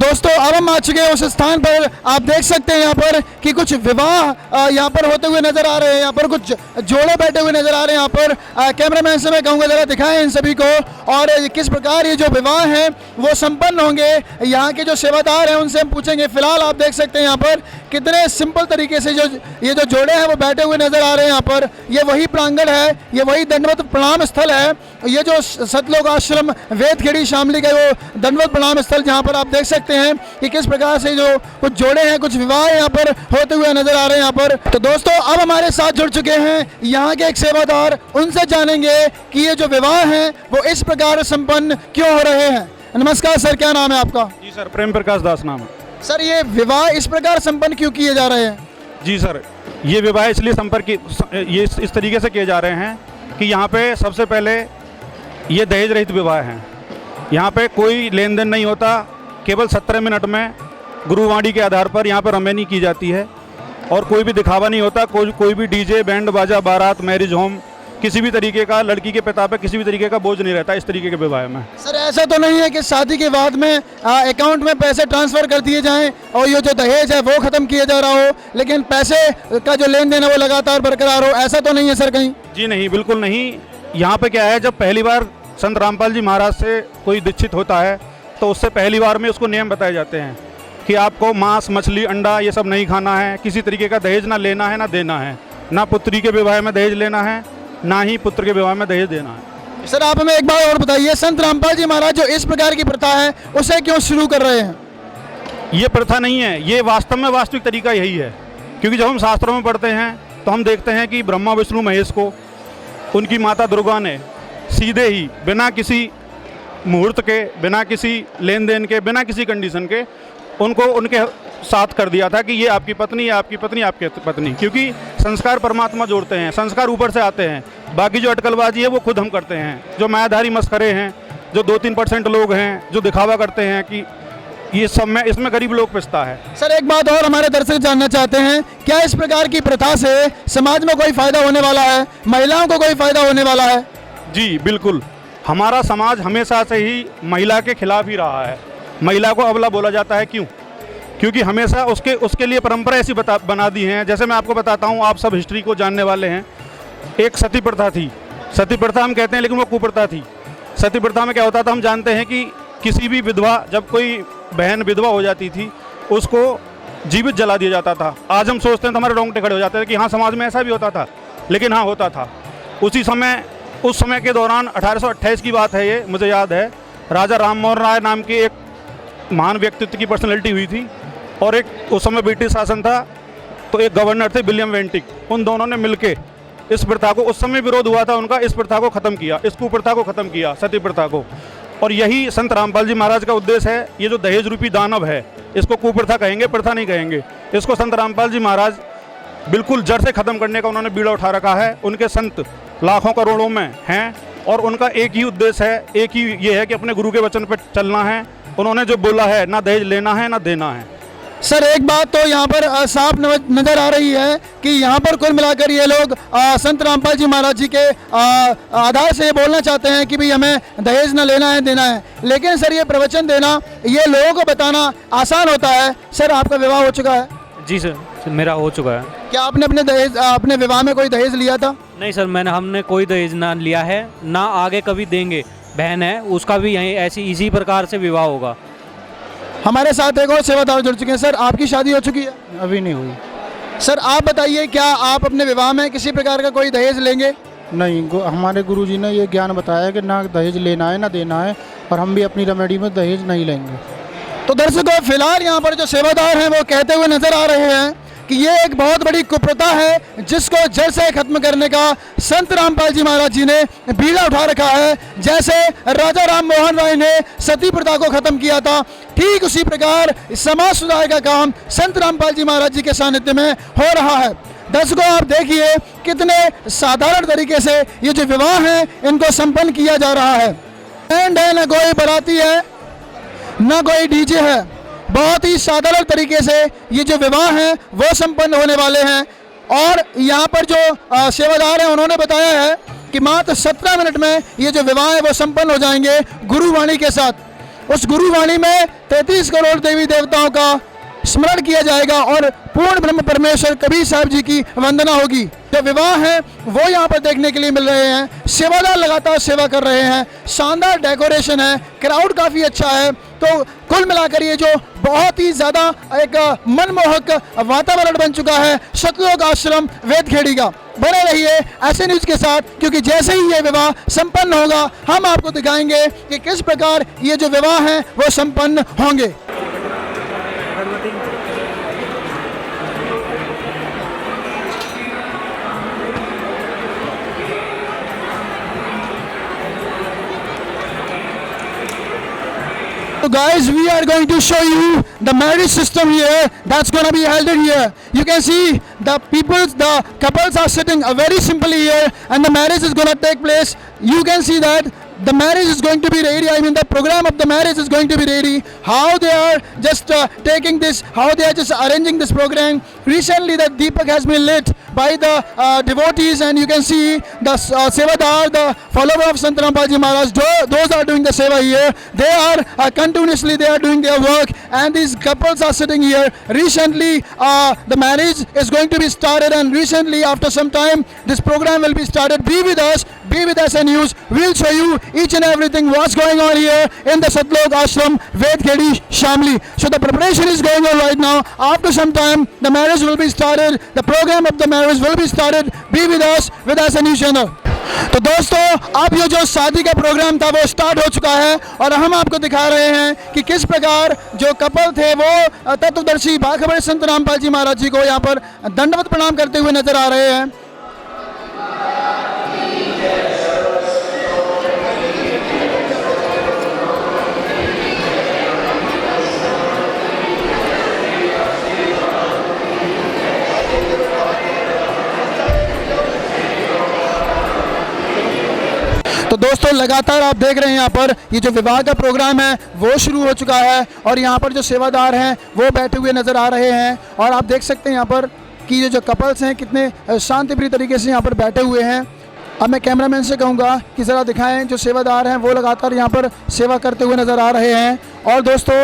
दोस्तों अब हम आ चुके हैं उस स्थान पर, आप देख सकते हैं यहाँ पर कि कुछ विवाह यहाँ पर होते हुए नजर आ रहे हैं। यहाँ पर कुछ जोड़े बैठे हुए नजर आ रहे हैं। यहाँ पर कैमरामैन से मैं कहूँगा जरा दिखाएं इन सभी को, और किस प्रकार ये जो विवाह हैं वो संपन्न होंगे। यहाँ के जो सेवादार हैं उनसे हम पूछेंगे। फिलहाल आप देख सकते हैं यहाँ पर कितने सिंपल तरीके से ये जो जोड़े हैं वो बैठे हुए नजर आ रहे हैं। यहाँ पर ये वही प्रांगण है, ये वही दंडवत प्रणाम स्थल है। ये जो सतलोक आश्रम वेदखेड़ी शामली का वो दंडवत प्रणाम स्थल, जहाँ पर आप देख सकते हैं कि किस प्रकार से जो कुछ जोड़े हैं, कुछ विवाह यहाँ पर होते हुए नजर आ रहे हैं यहाँ पर। तो दोस्तों अब हमारे साथ जुड़ चुके हैं यहाँ के एक सेवादार, उनसे जानेंगे कि ये जो विवाह हैं वो इस प्रकार संपन्न क्यों हो रहे हैं। नमस्कार सर, क्या नाम है आपका? जी सर, प्रेम प्रकाश दास नाम है। सर ये विवाह इस प्रकार संपन्न क्यों किए जा रहे हैं? जी सर, ये विवाह इसलिए ये इस तरीके से किए जा रहे हैं कि यहाँ पे सबसे पहले ये दहेज रहित विवाह हैं। यहाँ पे कोई लेन देन नहीं होता, केवल 17 मिनट में गुरुवाणी के आधार पर यहाँ पर रमेनी की जाती है और कोई भी दिखावा नहीं होता। कोई भी डीजे बैंड बाजा बारात मैरिज होम किसी भी तरीके का लड़की के पिता पे किसी भी तरीके का बोझ नहीं रहता इस तरीके के विवाह में। सर ऐसा तो नहीं है कि शादी के बाद में अकाउंट में पैसे ट्रांसफर कर दिए जाएं और ये जो दहेज है वो खत्म किया जा रहा हो, लेकिन पैसे का जो लेन देन है वो लगातार बरकरार हो, ऐसा तो नहीं है सर कहीं? जी नहीं, बिल्कुल नहीं। यहाँ पे क्या है, जब पहली बार संत रामपाल जी महाराज से कोई दीक्षित होता है तो उससे पहली बार में उसको नियम बताए जाते हैं कि आपको मांस मछली अंडा ये सब नहीं खाना है, किसी तरीके का दहेज ना लेना है ना देना है, ना पुत्री के विवाह में दहेज लेना है ना ही पुत्र के विवाह में दहेज देना है। सर आप हमें एक बात और बताइए, संत रामपाल जी महाराज जो इस प्रकार की प्रथा है उसे क्यों शुरू कर रहे हैं? ये प्रथा नहीं है, ये वास्तव में वास्तविक तरीका यही है। क्योंकि जब हम शास्त्रों में पढ़ते हैं तो हम देखते हैं कि ब्रह्मा विष्णु महेश को उनकी माता दुर्गा ने सीधे ही बिना किसी मुहूर्त के, बिना किसी लेन देन के, बिना किसी कंडीशन के उनको उनके साथ कर दिया था कि ये आपकी पत्नी है, आपकी पत्नी आपकी पत्नी। क्योंकि संस्कार परमात्मा जोड़ते हैं, संस्कार ऊपर से आते हैं। बाकी जो अटकलबाजी है वो खुद हम करते हैं। जो मायाधारी मस्करे हैं, जो 2-3% लोग हैं जो दिखावा करते हैं कि ये सब में, इसमें गरीब लोग पिसता है। सर एक बात और हमारे दर्शक जानना चाहते हैं, क्या इस प्रकार की प्रथा से समाज में कोई फायदा होने वाला है, महिलाओं को कोई फायदा होने वाला है? जी बिल्कुल, हमारा समाज हमेशा से ही महिला के खिलाफ ही रहा है। महिला को अबला बोला जाता है। क्यों? क्योंकि हमेशा उसके लिए परंपरा ऐसी बना दी है। जैसे मैं आपको बताता हूँ, आप सब हिस्ट्री को जानने वाले हैं। एक सती प्रथा थी। सती प्रथा हम कहते हैं लेकिन वो कुप्रथा थी। सती प्रथा में क्या होता था, हम जानते हैं कि किसी भी विधवा, जब कोई बहन विधवा हो जाती थी उसको जीवित जला दिया जाता था। आज हम सोचते हैं तो हमारे रोंगटे खड़े हो जाते हैं कि हाँ समाज में ऐसा भी होता था, लेकिन हाँ होता था। उस समय के दौरान 1828 की बात है, ये मुझे याद है। राजा राम मोहन राय नाम के एक महान व्यक्तित्व की पर्सनैलिटी हुई थी और एक उस समय ब्रिटिश शासन था, तो एक गवर्नर थे विलियम वेंटिक। उन दोनों ने मिलके इस प्रथा को, उस समय विरोध हुआ था उनका, इस प्रथा को ख़त्म किया, इस कुप्रथा को ख़त्म किया, सती प्रथा को। और यही संत रामपाल जी महाराज का उद्देश्य है। ये जो दहेज रूपी दानव है इसको कुप्रथा कहेंगे, प्रथा नहीं कहेंगे। इसको संत रामपाल जी महाराज बिल्कुल जड़ से ख़त्म करने का उन्होंने बीड़ा उठा रखा है। उनके संत लाखों करोड़ों में हैं और उनका एक ही उद्देश्य है, एक ही ये है कि अपने गुरु के वचन पर चलना है। उन्होंने जो बोला है, ना दहेज लेना है ना देना है। सर एक बात तो यहाँ पर साफ नजर आ रही है कि यहाँ पर कुल मिलाकर ये लोग संत रामपाल जी महाराज जी के आधार से ये बोलना चाहते हैं कि भाई हमें दहेज ना लेना है देना है। लेकिन सर ये प्रवचन देना, ये लोगों को बताना आसान होता है। सर आपका विवाह हो चुका है? जी सर, मेरा हो चुका है। क्या आपने अपने विवाह में कोई दहेज लिया था? नहीं सर, हमने कोई दहेज ना लिया है, ना आगे कभी देंगे। बहन है, उसका भी यहीं इसी प्रकार से विवाह होगा। हमारे साथ एक और सेवादार जुड़ चुके हैं। सर आपकी शादी हो चुकी है? अभी नहीं हुई। सर आप बताइए, क्या आप अपने विवाह में किसी प्रकार का कोई दहेज लेंगे? नहीं, हमारे गुरुजी ने ये ज्ञान बताया कि ना दहेज लेना है ना देना है, और हम भी अपनी रेमेडी में दहेज नहीं लेंगे। तो दर्शकों फिलहाल यहाँ पर जो सेवादार हैं वो कहते हुए नजर आ रहे हैं कि ये एक बहुत बड़ी कुप्रथा है जिसको जड़ से खत्म करने का संत रामपाल जी महाराज जी ने बीड़ा उठा रखा है। जैसे राजा राम मोहन राय ने सती प्रथा को खत्म किया था, ठीक उसी प्रकार समाज सुधार का काम संत रामपाल जी महाराज जी के सानिध्य में हो रहा है। दर्शकों आप देखिए कितने साधारण तरीके से ये जो विवाह है इनको संपन्न किया जा रहा है। बैंड है, न कोई बाराती है, न कोई डीजे है। बहुत ही साधारण तरीके से ये जो विवाह हैं वो संपन्न होने वाले हैं। और यहाँ पर जो सेवादार हैं उन्होंने बताया है कि मात्र 17 मिनट में ये जो विवाह है वो संपन्न हो जाएंगे गुरुवाणी के साथ। उस गुरुवाणी में 33 करोड़ देवी देवताओं का स्मरण किया जाएगा और पूर्ण ब्रह्म परमेश्वर कबीर साहब जी की वंदना होगी। जो विवाह है वो यहाँ पर देखने के लिए मिल रहे हैं, सेवादार लगातार सेवा कर रहे हैं, शानदार डेकोरेशन है, क्राउड काफ़ी अच्छा है। तो कुल मिलाकर ये जो बहुत ही ज़्यादा एक मनमोहक वातावरण बन चुका है सतलोक आश्रम वेदखेड़ी का। बने रहिए ऐसे न्यूज़ के साथ, क्योंकि जैसे ही ये विवाह संपन्न होगा हम आपको दिखाएंगे कि किस प्रकार ये जो विवाह हैं वो संपन्न होंगे। So guys, we are going to show you the marriage system here that's going to be held in here. You can see the couples are sitting very simply here, and the marriage is going to take place. You can see that the marriage is going to be ready. I mean, the program of the marriage is going to be ready. How they are just taking this, how they are just arranging this program. Recently, the Deepak has been lit by the devotees, and you can see the Sevadar, the follower of Sant Rampal Ji Maharaj. Those are doing the seva here. They are continuously they are doing their work, and these couples are sitting here. Recently, the marriage is going to be started, and recently, after some time, this program will be started. Be with us and news. We'll show you each and everything what's going on here in the Satlok Ashram, Vedkhedi, Shamli. So the preparation is going on right now. After some time, the marriage will be started. The program of the marriage will be started. Be with us and news channel. तो दोस्तों, अब ये जो शादी का programme था वो start हो चुका है और हम आपको दिखा रहे हैं कि किस प्रकार जो कपल थे वो तत्वदर्शी बाखबर संत रामपाल जी महाराज जी को यहाँ पर दंडवत प्रणाम करते हुए नजर आ रहे हैं। तो दोस्तों, लगातार आप देख रहे हैं यहाँ पर ये जो विवाह का प्रोग्राम है वो शुरू हो चुका है और यहाँ पर जो सेवादार हैं वो बैठे हुए नज़र आ रहे हैं और आप देख सकते हैं यहाँ पर कि ये जो कपल्स हैं कितने शांतिप्रिय तरीके से यहाँ पर बैठे हुए हैं। अब मैं कैमरामैन से कहूँगा कि ज़रा दिखाएं, जो सेवादार हैं वो लगातार यहाँ पर सेवा करते हुए नज़र आ रहे हैं। और दोस्तों,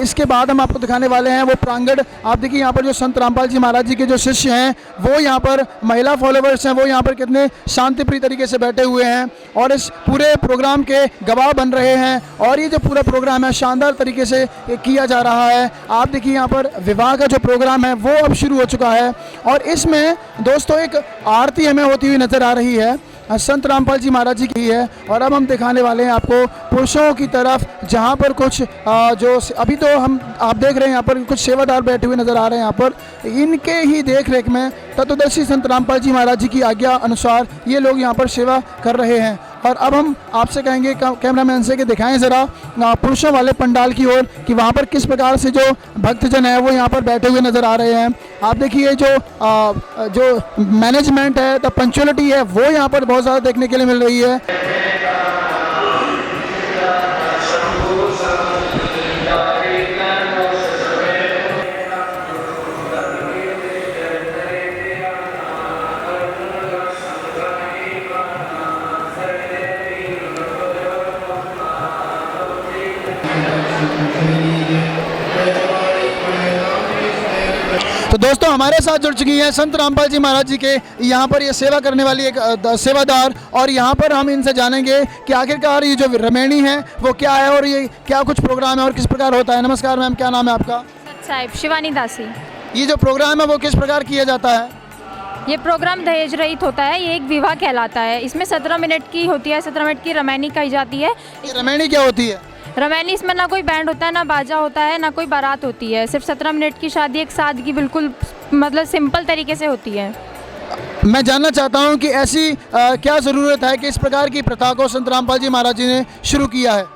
इसके बाद हम आपको दिखाने वाले हैं वो प्रांगण। आप देखिए यहाँ पर जो संत रामपाल जी महाराज जी के जो शिष्य हैं वो यहाँ पर महिला फॉलोवर्स हैं वो यहाँ पर कितने शांतिप्रिय तरीके से बैठे हुए हैं और इस पूरे प्रोग्राम के गवाह बन रहे हैं और ये जो पूरा प्रोग्राम है शानदार तरीके से किया जा रहा है। आप देखिए यहाँ पर विवाह का जो प्रोग्राम है वो अब शुरू हो चुका है और इसमें दोस्तों एक आरती हमें होती हुई नज़र आ रही है, संत रामपाल जी महाराज जी की है। और अब हम दिखाने वाले हैं आपको पुरुषों की तरफ, जहाँ पर कुछ जो अभी तो आप देख रहे हैं यहाँ पर कुछ सेवादार बैठे हुए नज़र आ रहे हैं। यहाँ पर इनके ही देख रेख में तत्वदर्शी संत रामपाल जी महाराज जी की आज्ञा अनुसार ये लोग यहाँ पर सेवा कर रहे हैं। और अब हम आपसे कहेंगे कैमरामैन से कि दिखाएं ज़रा पुरुषों वाले पंडाल की ओर कि वहाँ पर किस प्रकार से जो भक्तजन है वो यहाँ पर बैठे हुए नज़र आ रहे हैं। आप देखिए जो मैनेजमेंट है, द पंक्चुअलिटी है वो यहाँ पर बहुत ज़्यादा देखने के लिए मिल रही है। तो दोस्तों, हमारे साथ जुड़ चुकी हैं संत रामपाल जी महाराज जी के यहाँ पर ये सेवा करने वाली एक सेवादार और यहाँ पर हम इनसे जानेंगे कि आखिरकार ये जो रमैनी है वो क्या है और ये क्या कुछ प्रोग्राम है और किस प्रकार होता है। नमस्कार मैम, क्या नाम है आपका? सत साहिब शिवानी दासी। ये जो प्रोग्राम है वो किस प्रकार किया जाता है? ये प्रोग्राम दहेज रहित होता है, ये एक विवाह कहलाता है। इसमें 17 मिनट की होती है, 17 मिनट की रमैनी कही जाती है। ये रमैनी क्या होती है? रमैनी इसमें ना कोई बैंड होता है, ना बाजा होता है, ना कोई बारात होती है। सिर्फ 17 मिनट की शादी एक सादगी बिल्कुल मतलब सिंपल तरीके से होती है। मैं जानना चाहता हूँ कि ऐसी क्या ज़रूरत है कि इस प्रकार की प्रथा को संत रामपाल जी महाराज जी ने शुरू किया है?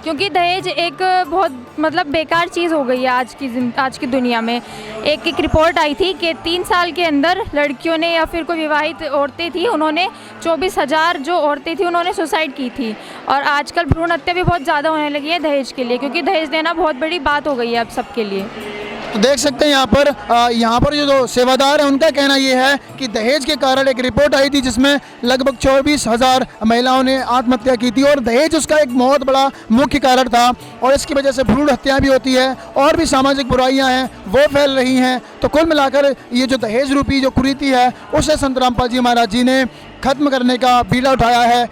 क्योंकि दहेज एक बहुत मतलब बेकार चीज़ हो गई है आज की दुनिया में। एक रिपोर्ट आई थी कि 3 साल के अंदर लड़कियों ने या फिर कोई विवाहित औरतें थी, उन्होंने 24,000 जो औरतें थी उन्होंने सुसाइड की थी। और आजकल भ्रूण हत्या भी बहुत ज़्यादा होने लगी है दहेज के लिए, क्योंकि दहेज देना बहुत बड़ी बात हो गई है अब सबके लिए। तो देख सकते हैं यहाँ पर जो सेवादार हैं उनका कहना ये है कि दहेज के कारण एक रिपोर्ट आई थी जिसमें लगभग 24,000 महिलाओं ने आत्महत्या की थी और दहेज उसका एक बहुत बड़ा मुख्य कारण था और इसकी वजह से भ्रूण हत्या भी होती है और भी सामाजिक बुराइयां हैं वो फैल रही हैं। तो कुल मिलाकर ये जो दहेज रूपी जो कुरीति है उसे संत रामपाल जी महाराज जी ने खत्म करने का बीड़ा उठाया है